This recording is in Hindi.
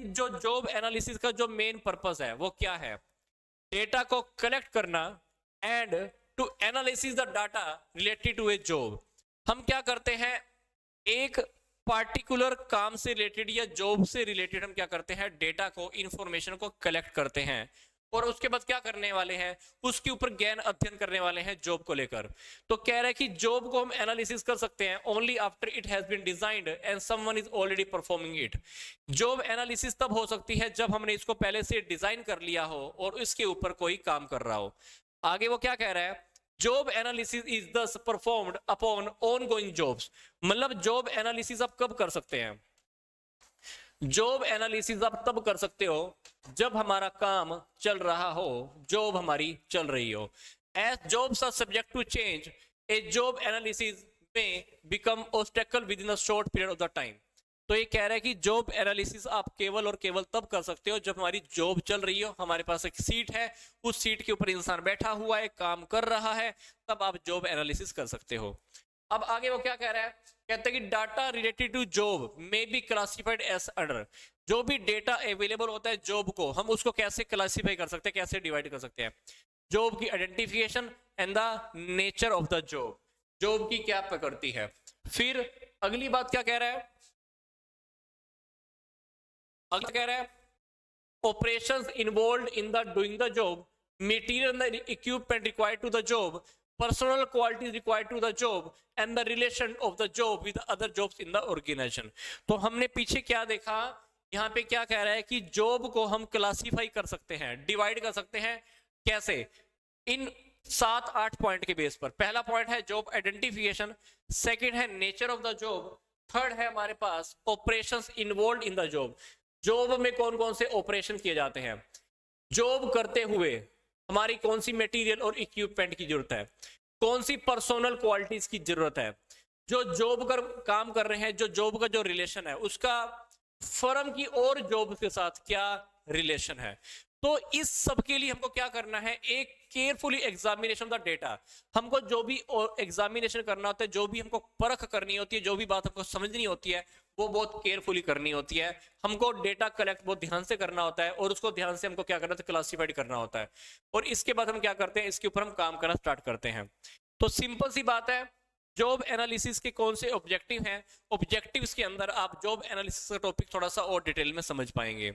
जो जॉब एनालिसिस का जो मेन पर्पस है वो क्या है? डेटा को कलेक्ट करना and to analysis the data related to a job. हम क्या करते हैं, एक पार्टिकुलर काम से रिलेटेड या जॉब से रिलेटेड हम क्या करते हैं, डेटा को, इंफॉर्मेशन को कलेक्ट करते हैं और उसके बाद क्या करने वाले हैं, उसके ऊपर गहन अध्ययन करने वाले हैं जॉब को लेकर। तो कह रहा है कि जॉब को हम एनालिसिस कर सकते हैं only after it has been designed and someone is already performing it. Job analysis तब हो सकती है जब हमने इसको पहले से डिजाइन कर लिया हो और इसके ऊपर कोई काम कर रहा हो। आगे वो क्या कह रहा है, जॉब एनालिसिस इज दस परफॉर्म्ड अपॉन ऑनगोइंग जॉब्स। मतलब जॉब एनालिसिस आप कब कर सकते हैं? जॉब एनालिसिस आप तब कर सकते हो जब हमारा काम चल रहा हो, जॉब हमारी चल रही हो। As jobs are subject to change, a job analysis में become obstacle within a short period of the time. तो ये कह रहा है कि जॉब एनालिसिस आप केवल और केवल तब कर सकते हो जब हमारी जॉब चल रही हो, हमारे पास एक सीट है, उस सीट के ऊपर इंसान बैठा हुआ है, काम कर रहा है, तब आप जॉब एनालिसिस कर सकते हो। अब आगे वो क्या कह रहा है, कहते हैं कि data related to job may be classified as under. जो भी डेटा अवेलेबल होता है जॉब को, हम उसको कैसे क्लासिफाई कर सकते हैं, कैसे डिवाइड कर सकते हैं? जॉब की identification and the nature of the job, job की क्या प्रकृति है। फिर अगली बात क्या कह रहा है, अगला कह रहा है operations involved in the doing the job, material and equipment required to the job, personal qualities required to the job and the relation of the job with other jobs in the organisation. तो हमने पीछे क्या देखा, यहाँ पे क्या कह रहा है कि जॉब को हम क्लासिफाई कर सकते हैं, डिवाइड कर सकते हैं। कैसे? इन 7-8 पॉइंट के बेस पर। पहला पॉइंट है जॉब आइडेंटिफिकेशन, सेकंड है nature of the job, third है हमारे पास operations involved in the job. Job में कौन कौन से ऑपरेशन किए जाते हैं, जॉब करते हुए हमारी कौन सी मटेरियल और इक्विपमेंट की जरूरत है, कौन सी पर्सनल क्वालिटीज की जरूरत है, जो जॉब कर काम कर रहे हैं, जो जॉब का जो रिलेशन है उसका फर्म की और जॉब के साथ क्या रिलेशन है। तो इस सब के लिए हमको क्या करना है, एक केयरफुली एग्जामिनेशन द डेटा। हमको जो भी एग्जामिनेशन करना होता है, जो भी हमको परख करनी होती है, जो भी बात हमको समझनी होती है, वो बहुत केयरफुली करनी होती है। हमको डेटा कलेक्ट बहुत ध्यान से करना होता है और उसको ध्यान से हमको क्या करना होता है, क्लासिफाइड करना होता है। और इसके बाद हम क्या करते हैं, इसके ऊपर हम काम करना स्टार्ट करते हैं। तो सिंपल सी बात है, जॉब एनालिसिस के कौन से ऑब्जेक्टिव हैं, ऑब्जेक्टिव्स के अंदर आप जॉब एनालिसिस का टॉपिक थोड़ा सा और डिटेल में समझ पाएंगे।